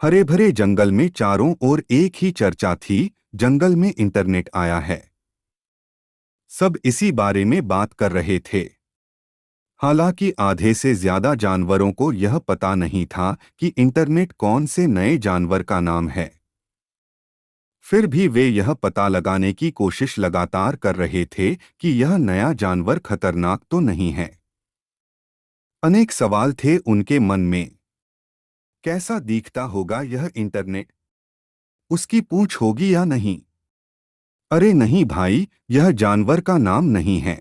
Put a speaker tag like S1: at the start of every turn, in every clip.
S1: हरे भरे जंगल में चारों ओर एक ही चर्चा थी। जंगल में इंटरनेट आया है। सब इसी बारे में बात कर रहे थे। हालांकि आधे से ज्यादा जानवरों को यह पता नहीं था कि इंटरनेट कौन से नए जानवर का नाम है। फिर भी वे यह पता लगाने की कोशिश लगातार कर रहे थे कि यह नया जानवर खतरनाक तो नहीं है। अनेक सवाल थे उनके मन में। कैसा दिखता होगा यह इंटरनेट? उसकी पूंछ होगी या नहीं? अरे नहीं भाई, यह जानवर का नाम नहीं है।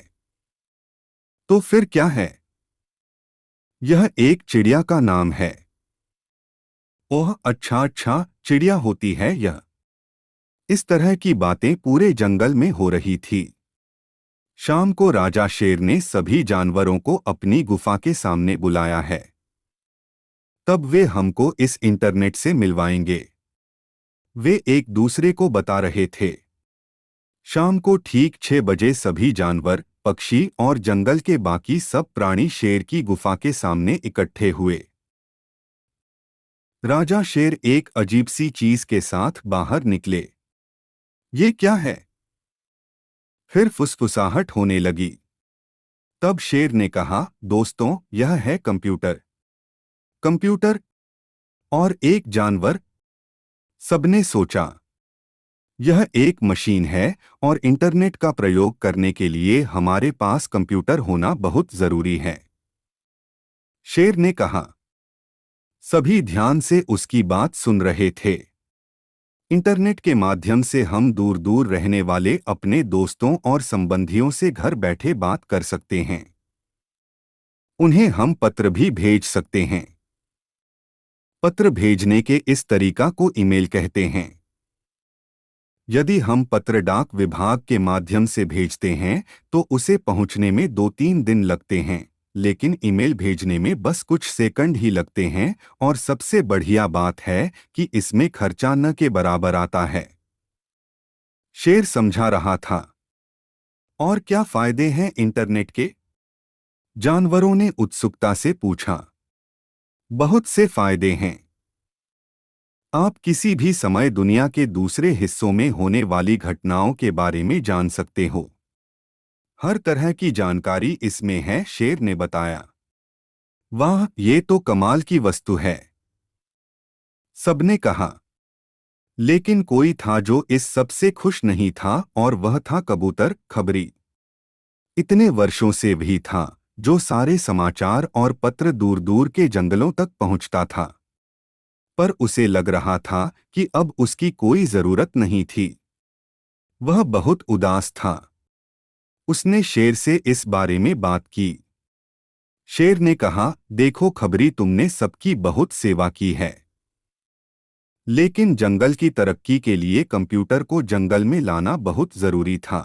S1: तो फिर क्या है? यह एक चिड़िया का नाम है। ओह अच्छा अच्छा, चिड़िया होती है यह। इस तरह की बातें पूरे जंगल में हो रही थी। शाम को राजा शेर ने सभी जानवरों को अपनी गुफा के सामने बुलाया है। तब वे हमको इस इंटरनेट से मिलवाएंगे। वे एक दूसरे को बता रहे थे। शाम को ठीक 6 बजे सभी जानवर, पक्षी और जंगल के बाकी सब प्राणी शेर की गुफा के सामने इकट्ठे हुए। राजा शेर एक अजीब सी चीज के साथ बाहर निकले। ये क्या है? फिर फुसफुसाहट होने लगी। तब शेर ने कहा, दोस्तों, यह है कंप्यूटर। कंप्यूटर? और एक जानवर? सबने सोचा। यह एक मशीन है और इंटरनेट का प्रयोग करने के लिए हमारे पास कंप्यूटर होना बहुत जरूरी है। शेर ने कहा। सभी ध्यान से उसकी बात सुन रहे थे। इंटरनेट के माध्यम से हम दूर दूर रहने वाले अपने दोस्तों और संबंधियों से घर बैठे बात कर सकते हैं। उन्हें हम पत्र भी भेज सकते हैं। पत्र भेजने के इस तरीका को ईमेल कहते हैं। यदि हम पत्र डाक विभाग के माध्यम से भेजते हैं तो उसे पहुंचने में 2-3 दिन लगते हैं, लेकिन ईमेल भेजने में बस कुछ सेकंड ही लगते हैं। और सबसे बढ़िया बात है कि इसमें खर्चा न के बराबर आता है। शेर समझा रहा था। और क्या फायदे हैं इंटरनेट के? जानवरों ने उत्सुकता से पूछा। बहुत से फायदे हैं। आप किसी भी समय दुनिया के दूसरे हिस्सों में होने वाली घटनाओं के बारे में जान सकते हो। हर तरह की जानकारी इसमें है, शेर ने बताया। वाह, ये तो कमाल की वस्तु है, सबने कहा। लेकिन कोई था जो इस सब से खुश नहीं था, और वह था कबूतर खबरी। इतने वर्षों से वही था जो सारे समाचार और पत्र दूर दूर के जंगलों तक पहुंचता था। पर उसे लग रहा था कि अब उसकी कोई जरूरत नहीं थी। वह बहुत उदास था। उसने शेर से इस बारे में बात की। शेर ने कहा, देखो खबरी, तुमने सबकी बहुत सेवा की है, लेकिन जंगल की तरक्की के लिए कंप्यूटर को जंगल में लाना बहुत जरूरी था।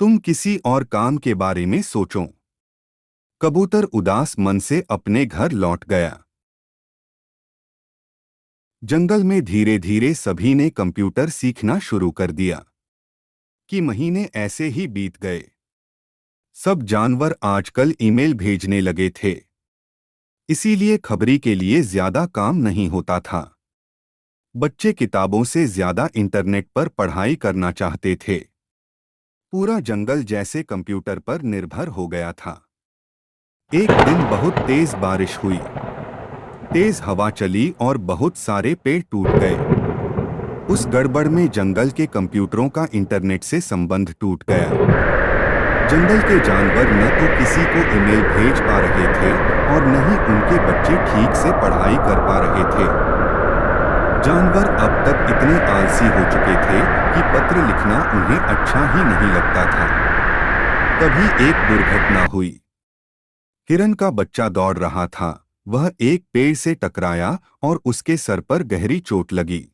S1: तुम किसी और काम के बारे में सोचो। कबूतर उदास मन से अपने घर लौट गया। जंगल में धीरे धीरे सभी ने कंप्यूटर सीखना शुरू कर दिया। कि महीने ऐसे ही बीत गए। सब जानवर आजकल ईमेल भेजने लगे थे, इसीलिए खबरी के लिए ज्यादा काम नहीं होता था। बच्चे किताबों से ज्यादा इंटरनेट पर पढ़ाई करना चाहते थे। पूरा जंगल जैसे कंप्यूटर पर निर्भर हो गया था। एक दिन बहुत तेज बारिश हुई। तेज हवा चली और बहुत सारे पेड़ टूट गए। उस गड़बड़ में जंगल के कंप्यूटरों का इंटरनेट से संबंध टूट गया। जंगल के जानवर न तो किसी को ईमेल भेज पा रहे थे और न ही उनके बच्चे ठीक से पढ़ाई कर पा रहे थे। जानवर अब तक इतने आलसी हो चुके थे कि पत्र लिखना उन्हें अच्छा ही नहीं लगता था। तभी एक दुर्घटना हुई। हिरन का बच्चा दौड़ रहा था। वह एक पेड़ से टकराया और उसके सर पर गहरी चोट लगी।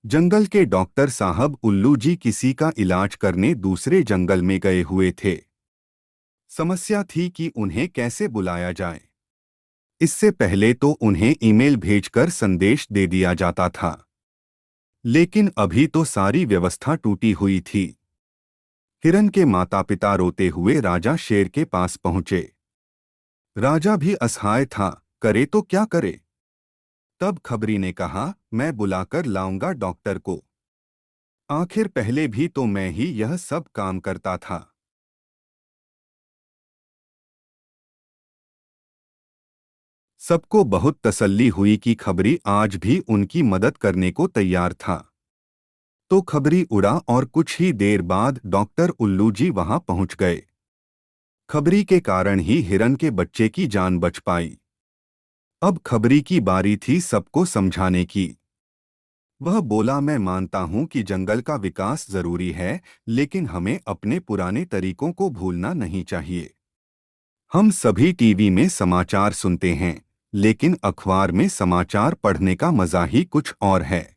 S1: जंगल के डॉक्टर साहब उल्लू जी किसी का इलाज करने दूसरे जंगल में गए हुए थे। समस्या थी कि उन्हें कैसे बुलाया जाए। इससे पहले तो उन्हें ईमेल भेजकर संदेश दे दिया जाता था, लेकिन अभी तो सारी व्यवस्था टूटी हुई थी। हिरन के माता पिता रोते हुए राजा शेर के पास पहुंचे। राजा भी असहाय था, करे तो क्या करे। तब खबरी ने कहा, मैं बुलाकर लाऊंगा डॉक्टर को। आखिर पहले भी तो मैं ही यह सब काम करता था। सबको बहुत तसल्ली हुई कि खबरी आज भी उनकी मदद करने को तैयार था। तो खबरी उड़ा और कुछ ही देर बाद डॉक्टर उल्लू जी वहां पहुंच गए। खबरी के कारण ही हिरन के बच्चे की जान बच पाई। अब खबरी की बारी थी सबको समझाने की। वह बोला, मैं मानता हूं कि जंगल का विकास जरूरी है, लेकिन हमें अपने पुराने तरीकों को भूलना नहीं चाहिए। हम सभी टीवी में समाचार सुनते हैं, लेकिन अखबार में समाचार पढ़ने का मजा ही कुछ और है।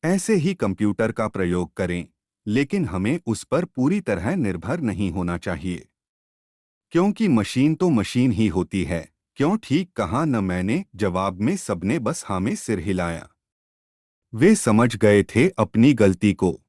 S1: ऐसे ही कंप्यूटर का प्रयोग करें, लेकिन हमें उस पर पूरी तरह निर्भर नहीं होना चाहिए। क्योंकि मशीन तो मशीन ही होती है। क्यों, ठीक कहा न मैंने? जवाब में सबने बस हाँ में सिर हिलाया। वे समझ गए थे अपनी गलती को।